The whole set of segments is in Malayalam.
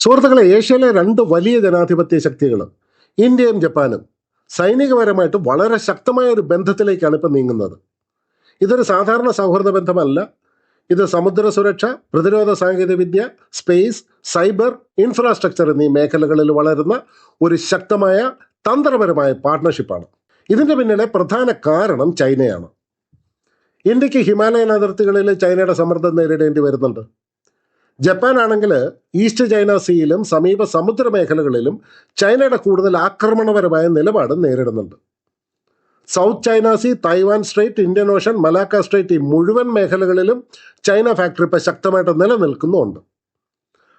സുഹൃത്തുക്കളെ, ഏഷ്യയിലെ രണ്ട് വലിയ ജനാധിപത്യ ശക്തികൾ ഇന്ത്യയും ജപ്പാനും സൈനികപരമായിട്ട് വളരെ ശക്തമായ ഒരു ബന്ധത്തിലേക്കാണ് ഇപ്പം നീങ്ങുന്നത്. ഇതൊരു സാധാരണ സൗഹൃദ ബന്ധമല്ല. ഇത് സമുദ്ര സുരക്ഷ, പ്രതിരോധ സാങ്കേതികവിദ്യ, സ്പേസ്, സൈബർ, ഇൻഫ്രാസ്ട്രക്ചർ എന്നീ മേഖലകളിൽ വളരുന്ന ഒരു ശക്തമായ തന്ത്രപരമായ പാർട്ട്ണർഷിപ്പാണ്. ഇതിൻ്റെ പിന്നിലെ പ്രധാന കാരണം ചൈനയാണ്. ഇന്ത്യക്ക് ഹിമാലയൻ അതിർത്തികളിൽ ചൈനയുടെ സമ്മർദ്ദം നേരിടേണ്ടി വരുന്നുണ്ട്. ജപ്പാൻ ആണെങ്കിൽ ഈസ്റ്റ് ചൈന സീയിലും സമീപ സമുദ്ര മേഖലകളിലും ചൈനയുടെ കൂടുതൽ ആക്രമണപരമായ നിലപാട് നേരിടുന്നുണ്ട്. South China sea, Taiwan strait, Indian ocean, Malacca strait ഈ മുഴുവൻ മേഖലകളിലും ചൈന ഫാക്ടറി ഇപ്പോൾ ശക്തമായിട്ട് നിലനിൽക്കുന്നുണ്ട്.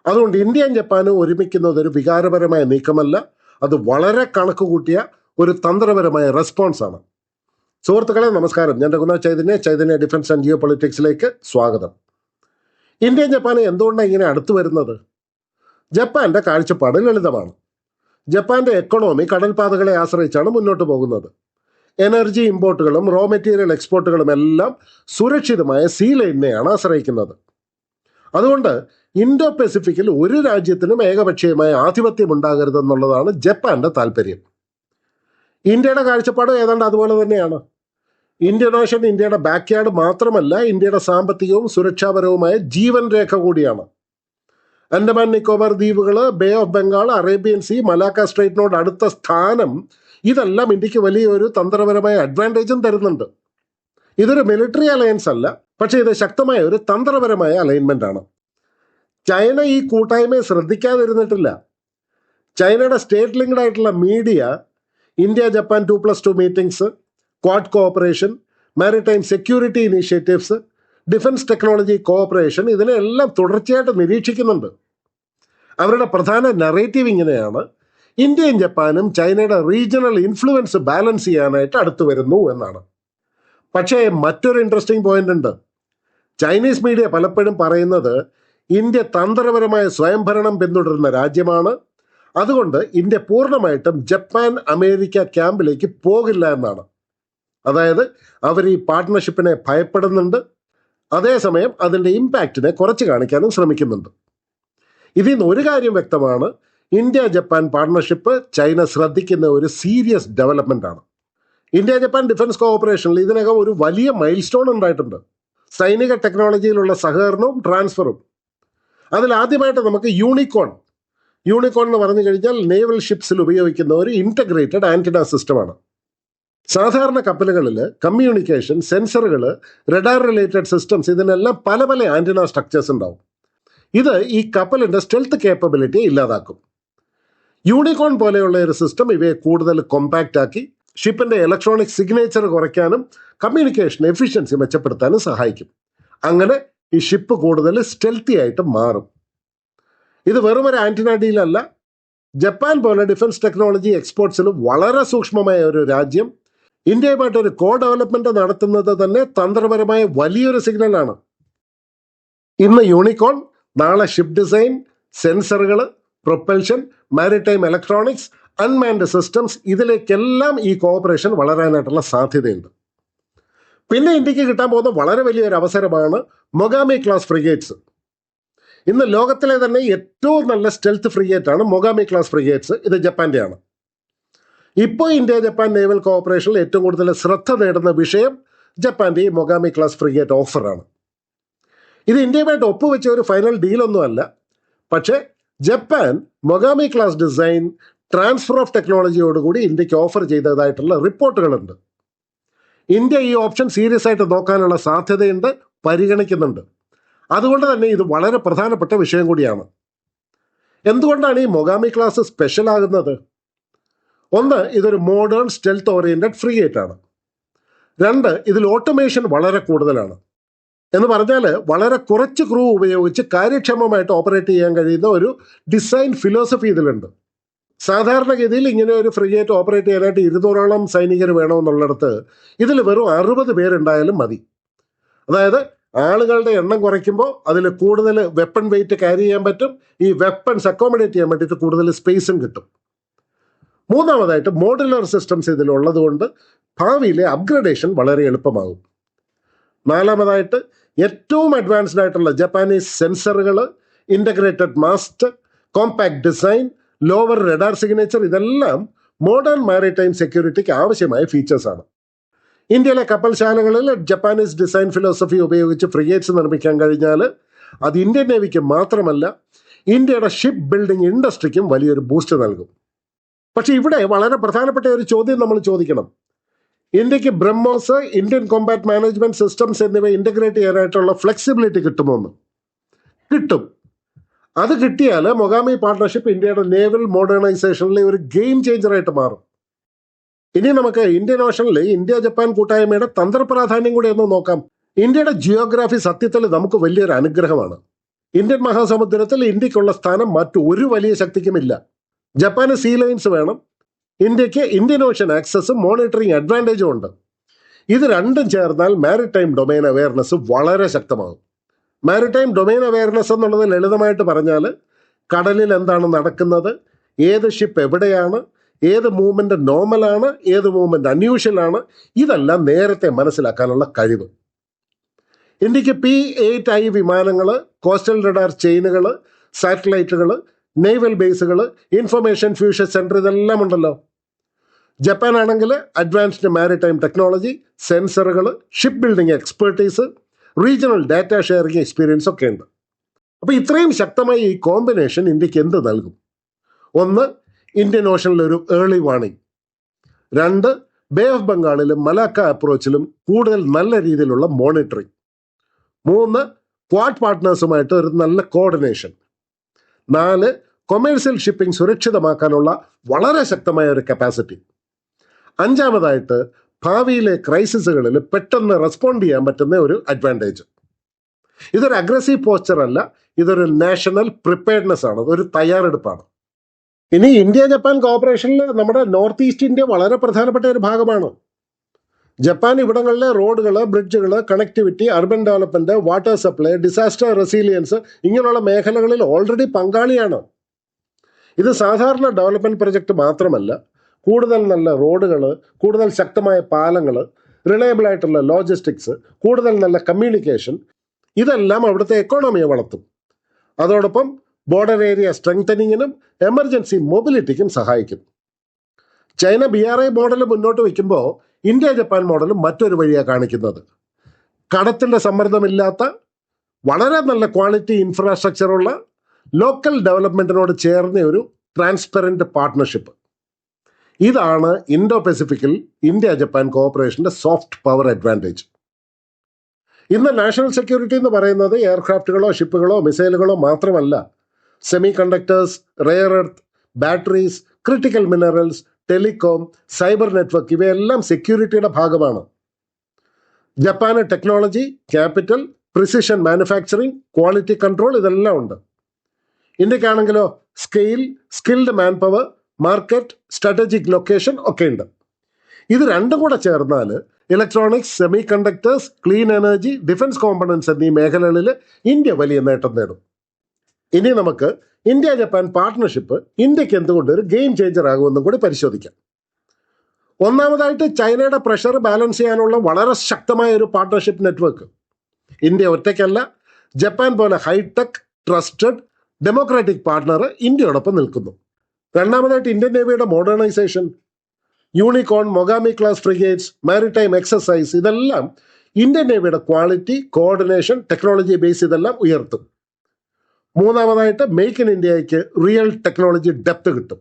അതുകൊണ്ട് ഇന്ത്യയും ജപ്പാനും ഒരുമിക്കുന്നത് ഒരു വികാരപരമായ നീക്കമല്ല, അത് വളരെ കണക്ക് കൂട്ടിയ ഒരു തന്ത്രപരമായ റെസ്പോൺസാണ്. സുഹൃത്തുക്കളെ നമസ്കാരം, ഞാൻ രഘുനാഥ് ചൈതന്യ ഡിഫൻസ് ആൻഡ് ജിയോ പൊളിറ്റിക്സിലേക്ക് സ്വാഗതം. ഇന്ത്യയും ജപ്പാനും എന്തുകൊണ്ടാണ് ഇങ്ങനെ അടുത്തു വരുന്നത്? ജപ്പാന്റെ കാഴ്ചപ്പാട് ലളിതമാണ്. ജപ്പാന്റെ എക്കണോമി കടൽപാതകളെ ആശ്രയിച്ചാണ് മുന്നോട്ട് പോകുന്നത്. എനർജി ഇമ്പോർട്ടുകളും റോ മെറ്റീരിയൽ എക്സ്പോർട്ടുകളും എല്ലാം സുരക്ഷിതമായ സീ ലൈനിനെയാണ് ആശ്രയിക്കുന്നത്. അതുകൊണ്ട് ഇൻഡോ പസഫിക്കിൽ ഒരു രാജ്യത്തിനും ഏകപക്ഷീയമായ ആധിപത്യം ഉണ്ടാകരുതെന്നുള്ളതാണ് ജപ്പാന്റെ താല്പര്യം. ഇന്ത്യയുടെ കാഴ്ചപ്പാട് ഏതാണ്ട് അതുപോലെ തന്നെയാണ്. ഇന്ത്യൻ ഓഷൻ ഇന്ത്യയുടെ ബാക്ക്യാർഡ് മാത്രമല്ല, ഇന്ത്യയുടെ സാമ്പത്തികവും സുരക്ഷാപരവുമായ ജീവൻ രേഖ കൂടിയാണ്. അൻഡമാൻ നിക്കോബാർ ദ്വീപുകൾ, bay of Bengal, Arabian sea, Malacca സ്ട്രേറ്റിനോട് അടുത്ത സ്ഥാനം, ഇതെല്ലാം ഇന്ത്യക്ക് വലിയൊരു തന്ത്രപരമായ അഡ്വാൻറ്റേജും തരുന്നുണ്ട്. ഇതൊരു മിലിറ്ററി അലയൻസ് അല്ല, പക്ഷേ ഇത് ശക്തമായ ഒരു തന്ത്രപരമായ അലൈൻമെന്റ് ആണ്. ചൈന ഈ കൂട്ടായ്മയെ ശ്രദ്ധിക്കാതിരുന്നിട്ടില്ല. ചൈനയുടെ സ്റ്റേറ്റ് ലിങ്ക്ഡ് ആയിട്ടുള്ള media India Japan 2+2 meetings, quad cooperation, maritime security initiatives, defence technology cooperation ഇതിനെല്ലാം തുടർച്ചയായിട്ട് നിരീക്ഷിക്കുന്നുണ്ട്. അവരുടെ പ്രധാന നറേറ്റീവ് ഇങ്ങനെയാണ്: ഇന്ത്യയും ജപ്പാനും ചൈനയുടെ റീജിയണൽ ഇൻഫ്ലുവൻസ് ബാലൻസ് ചെയ്യാനായിട്ട് അടുത്തു വരുന്നു എന്നാണ്. പക്ഷേ മറ്റൊരു ഇൻട്രസ്റ്റിംഗ് പോയിന്റ് ഉണ്ട്. ചൈനീസ് മീഡിയ പലപ്പോഴും പറയുന്നത് ഇന്ത്യ തന്ത്രപരമായ സ്വയംഭരണം പിന്തുടരുന്ന രാജ്യമാണ്, അതുകൊണ്ട് ഇന്ത്യ പൂർണ്ണമായിട്ടും ജപ്പാൻ അമേരിക്ക ക്യാമ്പിലേക്ക് പോകില്ല എന്നാണ്. അതായത് അവർ ഈ പാർട്ട്ണർഷിപ്പിനെ ഭയപ്പെടുന്നുണ്ട്, അതേസമയം അതിൻ്റെ ഇമ്പാക്റ്റിനെ കുറച്ച് കാണിക്കാനും ശ്രമിക്കുന്നുണ്ട്. ഇതിൽ നിന്ന് ഒരു കാര്യം വ്യക്തമാണ്: ഇന്ത്യ ജപ്പാൻ പാർട്ട്ണർഷിപ്പ് ചൈന ശ്രദ്ധിക്കുന്ന ഒരു സീരിയസ് ഡെവലപ്മെന്റ് ആണ്. ഇന്ത്യ ജപ്പാൻ ഡിഫൻസ് കോഓപ്പറേഷനിൽ ഇതിനകം ഒരു വലിയ മൈൽ സ്റ്റോൺ ഉണ്ടായിട്ടുണ്ട്. സൈനിക ടെക്നോളജിയിലുള്ള സഹകരണവും ട്രാൻസ്ഫറും. അതിൽ ആദ്യമായിട്ട് നമുക്ക് യൂണിക്കോൺ എന്ന് പറഞ്ഞു കഴിഞ്ഞാൽ നേവൽ ഷിപ്സിൽ ഉപയോഗിക്കുന്ന ഒരു ഇൻറ്റഗ്രേറ്റഡ് ആന്റിന സിസ്റ്റമാണ്. സാധാരണ കപ്പലുകളിൽ കമ്മ്യൂണിക്കേഷൻ, സെൻസറുകൾ, റഡാർ റിലേറ്റഡ് സിസ്റ്റംസ് ഇതിനെല്ലാം പല പല ആന്റിന സ്ട്രക്ചേഴ്സ് ഉണ്ടാവും. ഇത് ഈ കപ്പലിൻ്റെ സ്റ്റെൽത്ത് കേപ്പബിലിറ്റി ഇല്ലാതാക്കും. യൂണിക്കോൺ പോലെയുള്ള ഒരു സിസ്റ്റം ഇവയെ കൂടുതൽ കോമ്പാക്റ്റ് ആക്കി ഷിപ്പിൻ്റെ ഇലക്ട്രോണിക് സിഗ്നേച്ചർ കുറയ്ക്കാനും കമ്മ്യൂണിക്കേഷൻ എഫിഷ്യൻസി മെച്ചപ്പെടുത്താനും സഹായിക്കും. അങ്ങനെ ഈ ഷിപ്പ് കൂടുതൽ സ്റ്റെൽത്തി ആയിട്ട് മാറും. ഇത് വെറും ഒരു ആന്റിന ഡീലല്ല. ജപ്പാൻ പോലെ ഡിഫൻസ് ടെക്നോളജി എക്സ്പോർട്സിൽ വളരെ സൂക്ഷ്മമായ ഒരു രാജ്യം ഇന്ത്യയുമായിട്ടൊരു കോ ഡെവലപ്മെന്റ് നടത്തുന്നത് തന്നെ തന്ത്രപരമായ വലിയൊരു സിഗ്നലാണ്. ഇന്ന് യൂണിക്കോൺ, നാളെ ഷിപ്പ് ഡിസൈൻ, സെൻസറുകൾ, propulsion, maritime electronics, unmanned systems ഇതിലേക്കെല്ലാം ഈ കോഓപ്പറേഷൻ വളരാനായിട്ടുള്ള സാധ്യതയുണ്ട്. പിന്നെ ഇന്ത്യക്ക് കിട്ടാൻ പോകുന്ന വളരെ വലിയൊരു അവസരമാണ് മൊഗാമി ക്ലാസ് ഫ്രിഗേറ്റ്സ്. ഇന്ന് ലോകത്തിലെ തന്നെ ഏറ്റവും നല്ല സ്റ്റെൽത്ത് ഫ്രിഗേറ്റാണ് മൊഗാമി ക്ലാസ് ഫ്രിഗേറ്റ്സ്. ഇത് ജപ്പാൻ്റെയാണ്. ഇപ്പോൾ ഇന്ത്യ ജപ്പാൻ നേവൽ കോഓപ്പറേഷനിൽ ഏറ്റവും കൂടുതൽ ശ്രദ്ധ നേടുന്ന വിഷയം ജപ്പാൻ്റെ ഈ മൊഗാമി ക്ലാസ് ഫ്രിഗേറ്റ് ഓഫറാണ്. ഇത് ഇന്ത്യയുമായിട്ട് ഒപ്പുവെച്ച ഒരു ഫൈനൽ ഡീലൊന്നുമല്ല. പക്ഷേ Japan Mogami class design, transfer of ടെക്നോളജിയോടുകൂടി ഇന്ത്യക്ക് ഓഫർ ചെയ്തതായിട്ടുള്ള റിപ്പോർട്ടുകളുണ്ട്. ഇന്ത്യ ഈ ഓപ്ഷൻ സീരിയസ് ആയിട്ട് നോക്കാനുള്ള സാധ്യതയുണ്ട്, പരിഗണിക്കുന്നുണ്ട്. അതുകൊണ്ട് തന്നെ ഇത് വളരെ പ്രധാനപ്പെട്ട വിഷയം കൂടിയാണ്. എന്തുകൊണ്ടാണ് ഈ മൊഗാമി ക്ലാസ് സ്പെഷ്യൽ ആകുന്നത്? ഒന്ന്, ഇതൊരു മോഡേൺ സ്റ്റെൽത്ത് ഓറിയന്റഡ് ഫ്രിഗേറ്റ് ആണ്. രണ്ട്, ഇതിൽ ഓട്ടോമേഷൻ വളരെ കൂടുതലാണ്. എന്ന് പറഞ്ഞാൽ വളരെ കുറച്ച് ക്രൂ ഉപയോഗിച്ച് കാര്യക്ഷമമായിട്ട് ഓപ്പറേറ്റ് ചെയ്യാൻ കഴിയുന്ന ഒരു ഡിസൈൻ ഫിലോസഫി ഇതിലുണ്ട്. സാധാരണഗതിയിൽ ഇങ്ങനെ ഒരു ഫ്രിഗേറ്റ് ഓപ്പറേറ്റ് ചെയ്യാനായിട്ട് 200ഓളം സൈനികർ വേണമെന്നുള്ളിടത്ത് ഇതിൽ വെറും 60 പേരുണ്ടായാലും മതി. അതായത് ആളുകളുടെ എണ്ണം കുറയ്ക്കുമ്പോൾ അതിൽ കൂടുതൽ വെപ്പൺ വെയിറ്റ് ക്യാരി ചെയ്യാൻ പറ്റും. ഈ വെപ്പൺസ് അക്കോമഡേറ്റ് ചെയ്യാൻ വേണ്ടിയിട്ട് കൂടുതൽ സ്പേസും കിട്ടും. മൂന്നാമതായിട്ട് മോഡുലർ സിസ്റ്റംസ് ഇതിലുള്ളത് കൊണ്ട് ഭാവിയിലെ അപ്ഗ്രഡേഷൻ വളരെ എളുപ്പമാകും. നാലാമതായിട്ട് ഏറ്റവും അഡ്വാൻസ്ഡ് ആയിട്ടുള്ള ജപ്പാനീസ് സെൻസറുകൾ, integrated mast, compact design, lower radar signature, ഇതെല്ലാം മോഡേൺ മാരിടൈം സെക്യൂരിറ്റിക്ക് ആവശ്യമായ ഫീച്ചേഴ്സാണ്. ഇന്ത്യയിലെ കപ്പൽശാലകളിൽ ജപ്പാനീസ് ഡിസൈൻ ഫിലോസഫി ഉപയോഗിച്ച് ഫ്രിഗേറ്റ്സ് നിർമ്മിക്കാൻ കഴിഞ്ഞാൽ അത് ഇന്ത്യൻ നേവിക്ക് മാത്രമല്ല ഇന്ത്യയുടെ ഷിപ്പ് ബിൽഡിംഗ് ഇൻഡസ്ട്രിക്കും വലിയൊരു ബൂസ്റ്റ് നൽകും. പക്ഷെ ഇവിടെ വളരെ പ്രധാനപ്പെട്ട ഒരു ചോദ്യം നമ്മൾ ചോദിക്കണം. ഇന്ത്യക്ക് BrahMos, Indian Kombat management systems എന്നിവ ഇന്റഗ്രേറ്റ് ചെയ്യാനായിട്ടുള്ള ഫ്ലെക്സിബിലിറ്റി കിട്ടുമോന്ന്? കിട്ടും. അത് കിട്ടിയാൽ മൊഗാമി പാർട്ണർഷിപ്പ് ഇന്ത്യയുടെ നേവൽ മോഡേണൈസേഷനിലെ ഒരു ഗെയിം ചേഞ്ചറായിട്ട് മാറും. ഇനി നമുക്ക് ഇന്ത്യൻ ഓഷനിൽ ഇന്ത്യ ജപ്പാൻ കൂട്ടായ്മയുടെ തന്ത്രപ്രാധാന്യം കൂടി ഒന്ന് നോക്കാം. ഇന്ത്യയുടെ ജിയോഗ്രാഫി സത്യത്തിൽ നമുക്ക് വലിയൊരു അനുഗ്രഹമാണ്. ഇന്ത്യൻ മഹാസമുദ്രത്തിൽ ഇന്ത്യക്കുള്ള സ്ഥാനം മറ്റു ഒരു വലിയ ശക്തിക്കുമില്ല. ജപ്പാന് സീ ലൈൻസ് വേണം, ഇന്ത്യക്ക് ഇന്ത്യൻ ഓഷൻ ആക്സസും മോണിറ്ററിംഗ് അഡ്വാൻറ്റേജും ഉണ്ട്. ഇത് രണ്ടും ചേർന്നാൽ മാരിടൈം ഡൊമൈൻ അവയർനെസ് വളരെ ശക്തമാകും. മാരിടൈം ഡൊമൈൻ അവയർനെസ് എന്നുള്ളത് ലളിതമായിട്ട് പറഞ്ഞാൽ കടലിൽ എന്താണ് നടക്കുന്നത്, ഏത് ഷിപ്പ് എവിടെയാണ്, ഏത് മൂവ്മെന്റ് നോർമലാണ്, ഏത് മൂവ്മെന്റ് അൺയൂഷ്വലാണ്, ഇതെല്ലാം നേരത്തെ മനസ്സിലാക്കാനുള്ള കഴിവ്. ഇന്ത്യക്ക് P-8I വിമാനങ്ങൾ, കോസ്റ്റൽ റഡാർ ചെയിനുകൾ, സാറ്റലൈറ്റുകൾ, നേവൽ ബേസുകൾ, ഇൻഫർമേഷൻ ഫ്യൂഷൻ സെന്റർ, ഇതെല്ലാം ഉണ്ടല്ലോ. ജപ്പാൻ ആണെങ്കിൽ അഡ്വാൻസ്ഡ് മാരിടൈം ടെക്നോളജി, സെൻസറുകൾ, ship building expertise, regional data sharing experience ഒക്കെ ഉണ്ട്. അപ്പോൾ ഇത്രയും ശക്തമായ ഈ കോമ്പിനേഷൻ ഇന്ത്യക്ക് എന്ത് നൽകും? ഒന്ന്, ഇന്ത്യൻ ഓഷനിലൊരു ഏർലി വാർണിംഗ്. രണ്ട്, ബേ ഓഫ് ബംഗാളിലും മലാക്ക അപ്രോച്ചിലും കൂടുതൽ നല്ല രീതിയിലുള്ള മോണിറ്ററിംഗ്. മൂന്ന്, ക്വാഡ് പാർട്ട്നേഴ്സുമായിട്ട് ഒരു നല്ല കോർഡിനേഷൻ. നാല്, കൊമേഴ്സ്യൽ ഷിപ്പിംഗ് സുരക്ഷിതമാക്കാനുള്ള വളരെ ശക്തമായ ഒരു കപ്പാസിറ്റി. അഞ്ചാമതായിട്ട് ഭാവിയിലെ ക്രൈസിസുകളിൽ പെട്ടെന്ന് റെസ്പോണ്ട് ചെയ്യാൻ പറ്റുന്ന ഒരു അഡ്വാൻറ്റേജ്. ഇതൊരു അഗ്രസീവ് പോസ്ചർ അല്ല, ഇതൊരു നാഷണൽ പ്രിപ്പയർഡ്നെസ് ആണ്, ഒരു തയ്യാറെടുപ്പാണ്. ഇനി ഇന്ത്യ ജപ്പാൻ കോഓപ്പറേഷനിൽ നമ്മുടെ നോർത്ത് ഈസ്റ്റ് ഇന്ത്യ വളരെ പ്രധാനപ്പെട്ട ഒരു ഭാഗമാണ്. ജപ്പാൻ ഇവിടങ്ങളിലെ റോഡുകൾ, ബ്രിഡ്ജുകൾ, connectivity, urban development, water supply, disaster resilience ഇങ്ങനെയുള്ള മേഖലകളിൽ ഓൾറെഡി പങ്കാളിയാണ്. ഇത് സാധാരണ ഡെവലപ്മെന്റ് പ്രൊജക്ട് മാത്രമല്ല, കൂടുതൽ നല്ല റോഡുകൾ, കൂടുതൽ ശക്തമായ പാലങ്ങൾ, റിലയബിൾ ആയിട്ടുള്ള ലോജിസ്റ്റിക്സ്, കൂടുതൽ നല്ല കമ്മ്യൂണിക്കേഷൻ, ഇതെല്ലാം അവിടുത്തെ എക്കോണമിയെ വളർത്തും. അതോടൊപ്പം ബോർഡർ ഏരിയ സ്ട്രെങ്തനിങ്ങിനും എമർജൻസി മൊബിലിറ്റിക്കും സഹായിക്കും. ചൈന BRI മോഡൽ മുന്നോട്ട് വയ്ക്കുമ്പോൾ ഇന്ത്യ ജപ്പാൻ മോഡൽ മറ്റൊരു വഴിയാണ് കാണിക്കുന്നത്. കടത്തിൻ്റെ സമ്മർദ്ദമില്ലാത്ത വളരെ നല്ല ക്വാളിറ്റി ഇൻഫ്രാസ്ട്രക്ചറുള്ള ലോക്കൽ ഡെവലപ്മെന്റിനോട് ചേർന്ന ഒരു ട്രാൻസ്പെറന്റ് പാർട്ട്ണർഷിപ്പ്. ഇതാണ് ഇൻഡോ പസഫിക്കിൽ ഇന്ത്യ ജപ്പാൻ കോഓപ്പറേഷന്റെ സോഫ്റ്റ് പവർ അഡ്വാൻറ്റേജ്. ഇന്ന് നാഷണൽ സെക്യൂരിറ്റി എന്ന് പറയുന്നത് എയർക്രാഫ്റ്റുകളോ ഷിപ്പുകളോ മിസൈലുകളോ മാത്രമല്ല. Semiconductors, rare earth, batteries, critical minerals, telecom, cyber network ഇവയെല്ലാം സെക്യൂരിറ്റിയുടെ ഭാഗമാണ്. ജപ്പാന് technology, capital, precision manufacturing, quality control ഇതെല്ലാം ഉണ്ട്. ഇന്ത്യക്കാണെങ്കിലോ scale, skilled manpower, market, strategic location ഒക്കെ ഉണ്ട്. ഇത് രണ്ടും കൂടെ ചേർന്നാൽ electronics, semiconductors, clean energy, defence components എന്നീ മേഖലകളിൽ ഇന്ത്യ വലിയ നേട്ടം നേടും. ഇനി നമുക്ക് ഇന്ത്യ ജപ്പാൻ പാർട്ട്ണർഷിപ്പ് ഇന്ത്യക്ക് എന്തുകൊണ്ട് ഒരു ഗെയിം ചേഞ്ചർ ആകുമെന്നും കൂടി പരിശോധിക്കാം. ഒന്നാമതായിട്ട് ചൈനയുടെ പ്രഷർ ബാലൻസ് ചെയ്യാനുള്ള വളരെ ശക്തമായ ഒരു പാർട്ട്ണർഷിപ്പ് നെറ്റ്വർക്ക്. ഇന്ത്യ ഒറ്റയ്ക്കല്ല, ജപ്പാൻ പോലെ ഹൈടെക്, ട്രസ്റ്റഡ്, ഡെമോക്രാറ്റിക് പാർട്ട്ണർ ഇന്ത്യയോടൊപ്പം നിൽക്കുന്നു. രണ്ടാമതായിട്ട് ഇന്ത്യൻ നേവിയുടെ മോഡേണൈസേഷൻ, unicorn, Mogami class frigates, maritime exercise, ഇതെല്ലാം ഇന്ത്യൻ നേവിയുടെ ക്വാളിറ്റി, കോർഡിനേഷൻ, ടെക്നോളജി ബേസ് ഇതെല്ലാം ഉയർത്തും. മൂന്നാമതായിട്ട് മെയ്ക്ക് ഇൻ ഇന്ത്യയ്ക്ക് റിയൽ ടെക്നോളജി ഡെപ്ത് കിട്ടും.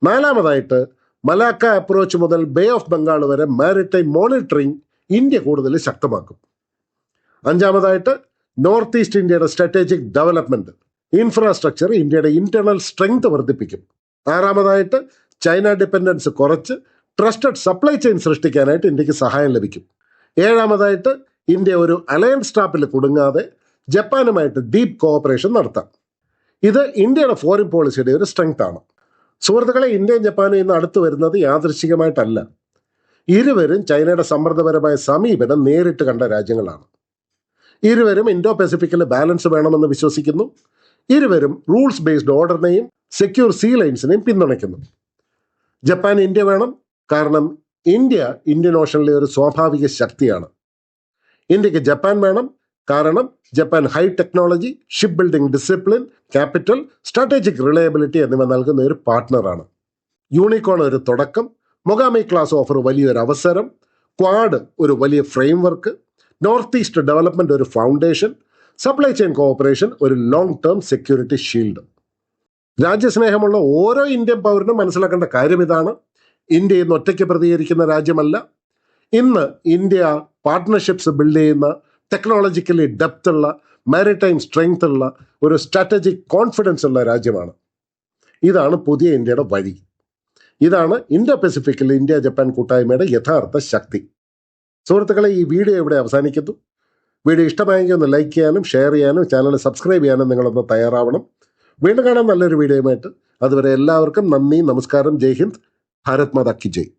നാലാമതായിട്ട് മലാക്ക അപ്രോച്ച് മുതൽ ബേ ഓഫ് ബംഗാൾ വരെ മാരിടൈം മോണിറ്ററിംഗ് ഇന്ത്യ കൂടുതൽ ശക്തമാക്കും. അഞ്ചാമതായിട്ട് നോർത്ത് ഈസ്റ്റ് ഇന്ത്യയുടെ സ്ട്രാറ്റജിക് ഡെവലപ്മെന്റ്, ഇൻഫ്രാസ്ട്രക്ചർ ഇന്ത്യയുടെ ഇന്റേണൽ സ്ട്രെങ്ത് വർദ്ധിപ്പിക്കും. ആറാമതായിട്ട് ചൈന ഡിപ്പെൻഡൻസ് കുറച്ച് ട്രസ്റ്റഡ് സപ്ലൈ ചെയിൻ സൃഷ്ടിക്കാനായിട്ട് ഇന്ത്യക്ക് സഹായം ലഭിക്കും. ഏഴാമതായിട്ട് ഇന്ത്യ ഒരു അലയൻസ് ട്രാപ്പിൽ കുടുങ്ങാതെ ജപ്പാനുമായിട്ട് ഡീപ്പ് കോഓപ്പറേഷൻ നടത്താം. ഇത് ഇന്ത്യയുടെ ഫോറിൻ പോളിസിയുടെ ഒരു സ്ട്രെങ്ത് ആണ്. സുഹൃത്തുക്കളെ, ഇന്ത്യയും ജപ്പാനും ഇന്ന് അടുത്ത് വരുന്നത് യാദൃശ്ചികമായിട്ടല്ല. ഇരുവരും ചൈനയുടെ സമ്മർദ്ദപരമായ സമീപനം നേരിട്ട് കണ്ട രാജ്യങ്ങളാണ്. ഇരുവരും ഇൻഡോ പസഫിക്കിൽ ബാലൻസ് വേണമെന്ന് വിശ്വസിക്കുന്നു. ഇരുവരും റൂൾസ് ബേസ്ഡ് ഓർഡറിനെയും സെക്യൂർ സീ ലൈൻസിനെയും പിന്തുണയ്ക്കുന്നു. ജപ്പാൻ ഇന്ത്യ വേണം, കാരണം ഇന്ത്യ ഇന്ത്യൻ ഓഷനിലെ ഒരു സ്വാഭാവിക ശക്തിയാണ്. ഇന്ത്യക്ക് ജപ്പാൻ വേണം, കാരണം Japan high technology, ship building discipline, capital, strategic reliability എന്നിവ നൽകുന്ന ഒരു പാർട്ട്ണറാണ്. യൂണിക്കോൺ ഒരു തുടക്കം, മൊഗാമി ക്ലാസ് ഓഫർ വലിയൊരു അവസരം, ക്വാഡ് ഒരു വലിയ ഫ്രെയിംവർക്ക്, നോർത്ത് ഈസ്റ്റ് ഡെവലപ്മെന്റ് ഒരു ഫൗണ്ടേഷൻ, സപ്ലൈ ചെയിൻ കോഓപ്പറേഷൻ ഒരു ലോങ് ടേം സെക്യൂരിറ്റി ഷീൽഡ്. രാജ്യസ്നേഹമുള്ള ഓരോ ഇന്ത്യൻ പൗരനും മനസ്സിലാക്കേണ്ട കാര്യം ഇതാണ്: ഇന്ത്യ ഇന്ന് ഒറ്റയ്ക്ക് പ്രതികരിക്കുന്ന രാജ്യമല്ല. ഇന്ന് ഇന്ത്യ പാർട്ട്ണർഷിപ്സ് ബിൽഡ് ചെയ്യുന്ന, ടെക്നോളജിക്കലി ഡെപ്ത് ഉള്ള, മാരിടൈം സ്ട്രെങ്ത് ഉള്ള, ഒരു സ്ട്രാറ്റജിക് കോൺഫിഡൻസ് ഉള്ള രാജ്യമാണ്. ഇതാണ് പുതിയ ഇന്ത്യയുടെ വഴി. ഇതാണ് ഇന്തോ പസഫിക്കിൽ ഇന്ത്യ ജപ്പാൻ കൂട്ടായ്മയുടെ യഥാർത്ഥ ശക്തി. സുഹൃത്തുക്കളെ, ഈ വീഡിയോ ഇവിടെ അവസാനിക്കുന്നു. വീഡിയോ ഇഷ്ടമായെങ്കിൽ ഒന്ന് ലൈക്ക് ചെയ്യാനും ഷെയർ ചെയ്യാനും ചാനൽ സബ്സ്ക്രൈബ് ചെയ്യാനും നിങ്ങളൊന്ന് തയ്യാറാവണം. വീണ്ടും കാണാം നല്ലൊരു വീഡിയോയുമായിട്ട്. അതുവരെ എല്ലാവർക്കും നന്ദി, നമസ്കാരം, ജയ് ഹിന്ദ്, ഭാരത് മാതാ കി ജയ്.